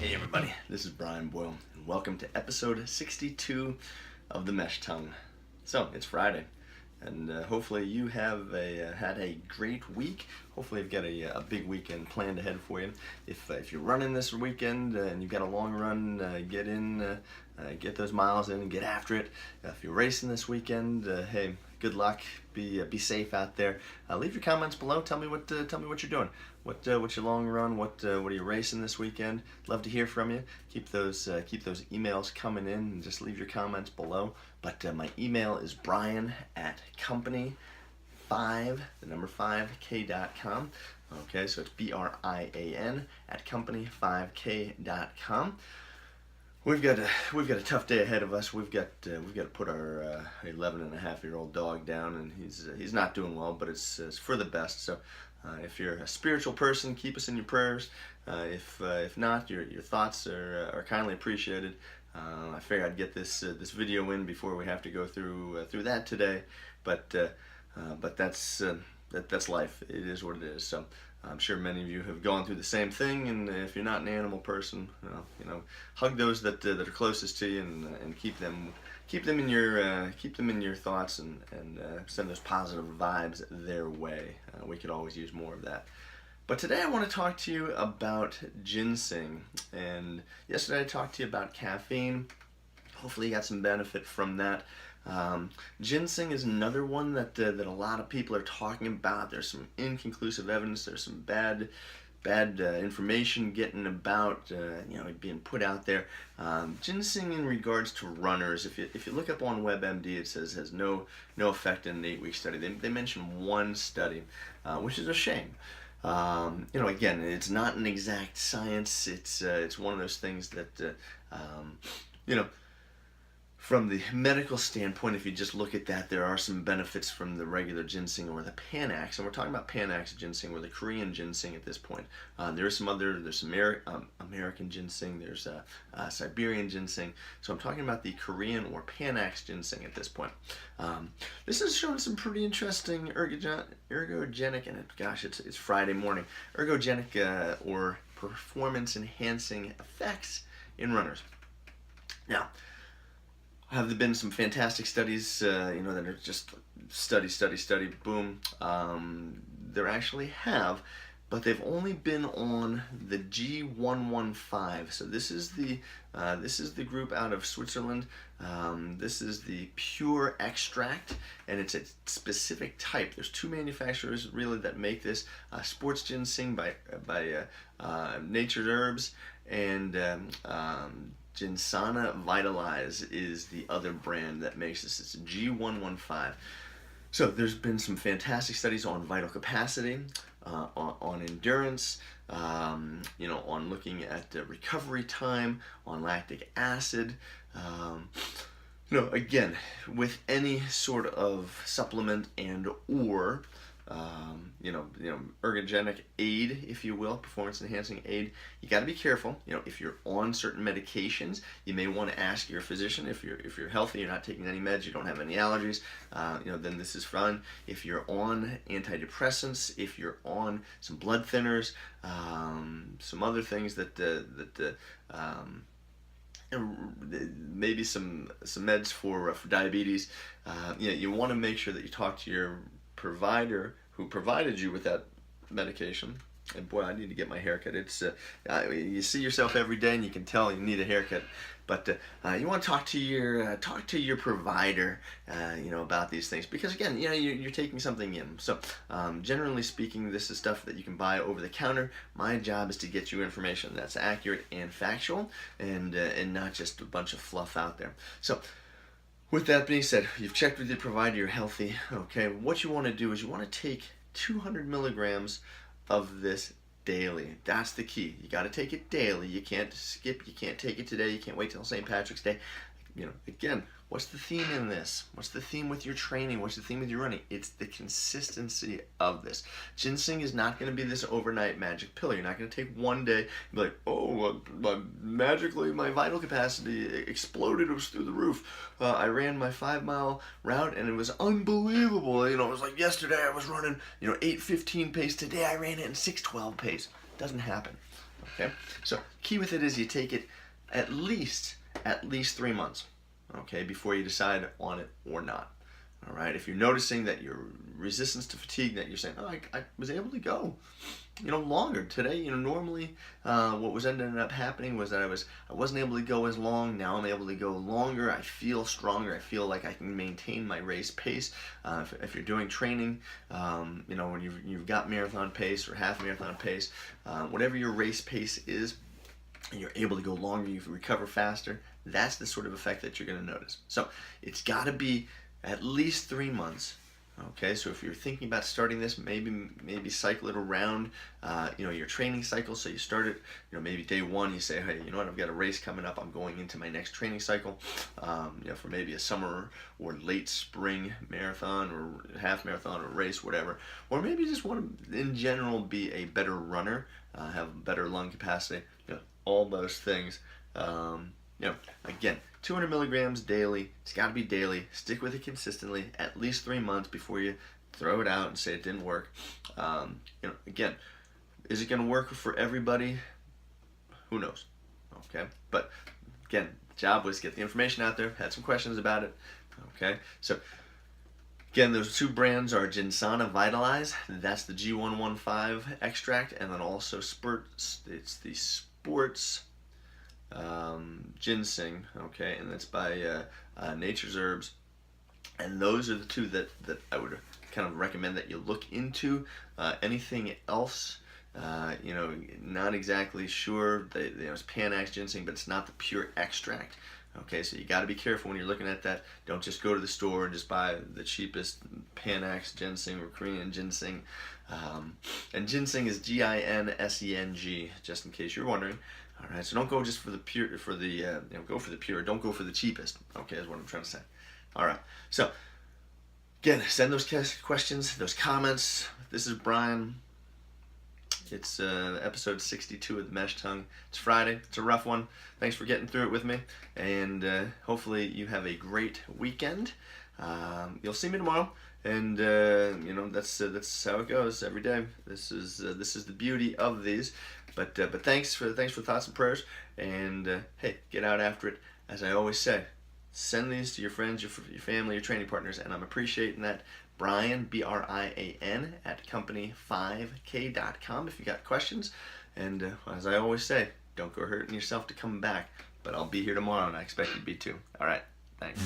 Hey everybody, this is Brian Boyle, and welcome to episode 62 of The Mesh Tongue. So, it's Friday, and hopefully you have had a great week. Hopefully you've got a big weekend planned ahead for you. If you're running this weekend and you've got a long run, get those miles in and get after it. If you're racing this weekend, hey, good luck. Be safe out there. Leave your comments below. Tell me what you're doing. What's your long run? What are you racing this weekend? Love to hear from you. Keep those emails coming in and just leave your comments below. But my email is brian@company5, the number 5k.com. Okay, so it's BRIAN at company5k.com. We've got a tough day ahead of us. We've got to put our 11-and-a-half-year-old dog down, and he's not doing well, but it's for the best. So if you're a spiritual person, keep us in your prayers. If not, your thoughts are kindly appreciated. I figured I'd get this video in before we have to go through that today, but that's life. It is what it is. So I'm sure many of you have gone through the same thing, and if you're not an animal person, hug those that are closest to you, and keep them in your thoughts, and send those positive vibes their way. We could always use more of that. But today I want to talk to you about ginseng. And yesterday I talked to you about caffeine. Hopefully you got some benefit from that. Ginseng is another one that a lot of people are talking about. There's some inconclusive evidence. There's some bad information getting about, being put out there. Ginseng in regards to runners, if you look up on WebMD, it says has no effect in an 8-week study. They mention one study, which is a shame. Again, it's not an exact science. It's one of those things that from the medical standpoint, if you just look at that, there are some benefits from the regular ginseng or the Panax, and we're talking about Panax ginseng or the Korean ginseng at this point. There's some American ginseng, there's Siberian ginseng, so I'm talking about the Korean or Panax ginseng at this point. This is showing some pretty interesting ergogenic, and it's Friday morning, ergogenic or performance enhancing effects in runners. Now, have there been some fantastic studies, that are just study, boom? There actually have, but they've only been on the G115. So this is the group out of Switzerland. This is the pure extract, and it's a specific type. There's two manufacturers really that make this: Sports Ginseng by Nature's Herbs, and Ginsana Vitalise is the other brand that makes this. It's G115. So there's been some fantastic studies on vital capacity, on endurance, on looking at recovery time, on lactic acid. Again, with any sort of supplement and or ergogenic aid, if you will, performance enhancing aid, you got to be careful. If you're on certain medications, you may want to ask your physician. If you're healthy, you're not taking any meds, you don't have any allergies, then this is fine. If you're on antidepressants, if you're on some blood thinners, some other things that maybe some meds for diabetes, you want to make sure that you talk to your provider who provided you with that medication. And boy, I need to get my haircut. It's you see yourself every day, and you can tell you need a haircut. But you want to talk to your provider, about these things, because again, you're taking something in. So generally speaking, this is stuff that you can buy over the counter. My job is to get you information that's accurate and factual, and not just a bunch of fluff out there. So, with that being said, you've checked with your provider, you're healthy. Okay, what you want to do is you want to take 200 milligrams of this daily. That's the key. You got to take it daily. You can't skip. You can't take it today. You can't wait till St. Patrick's Day. Again, what's the theme in this? What's the theme with your training? What's the theme with your running? It's the consistency of this. Ginseng is not going to be this overnight magic pill. You're not going to take one day and be like, magically my vital capacity exploded. It was through the roof. I ran my 5-mile route and it was unbelievable. It was like yesterday I was running, 8:15 pace. Today I ran it in 6:12 pace. Doesn't happen. Okay, so key with it is you take it at least 3 months, okay, before you decide on it or not. All right, if you're noticing that your resistance to fatigue, that you're saying, oh, I was able to go, longer today. Normally, what was ended up happening was that I wasn't able to go as long. Now I'm able to go longer. I feel stronger. I feel like I can maintain my race pace. If you're doing training, when you've got marathon pace or half marathon pace, whatever your race pace is, and you're able to go longer, you recover faster. That's the sort of effect that you're going to notice. So it's got to be at least 3 months. Okay, so if you're thinking about starting this, maybe cycle it around, your training cycle. So you start it, maybe day one. You say, hey, you know what? I've got a race coming up. I'm going into my next training cycle. For maybe a summer or late spring marathon or half marathon or race, whatever. Or maybe you just want to, in general, be a better runner, have better lung capacity. All those things. Again, 200 milligrams daily. It's got to be daily. Stick with it consistently, at least 3 months before you throw it out and say it didn't work. Again, is it going to work for everybody? Who knows? Okay, but again, the job was to get the information out there. Had some questions about it. Okay, so again, those two brands are Ginsana Vitalise. That's the G115 extract, and then also it's the Sports Ginseng, okay, and that's by Nature's Herbs, and those are the two that I would kind of recommend that you look into. Anything else, not exactly sure. It's Panax Ginseng, but it's not the pure extract. Okay, so you got to be careful when you're looking at that. Don't just go to the store and just buy the cheapest Panax Ginseng or Korean ginseng. And ginseng is Ginseng, just in case you're wondering. All right, so don't go just for the pure, go for the pure. Don't go for the cheapest. Okay, is what I'm trying to say. All right, so again, send those questions, those comments. This is Brian. It's episode 62 of the Mesh Tongue. It's Friday. It's a rough one. Thanks for getting through it with me, and hopefully you have a great weekend. You'll see me tomorrow, and that's how it goes every day. This is the beauty of these. But thanks for thoughts and prayers, and hey, get out after it. As I always say, send these to your friends, your family, your training partners, and I'm appreciating that. Brian, Brian, at company5k.com if you got questions. And as I always say, don't go hurting yourself to come back. But I'll be here tomorrow, and I expect you to be too. All right, thanks.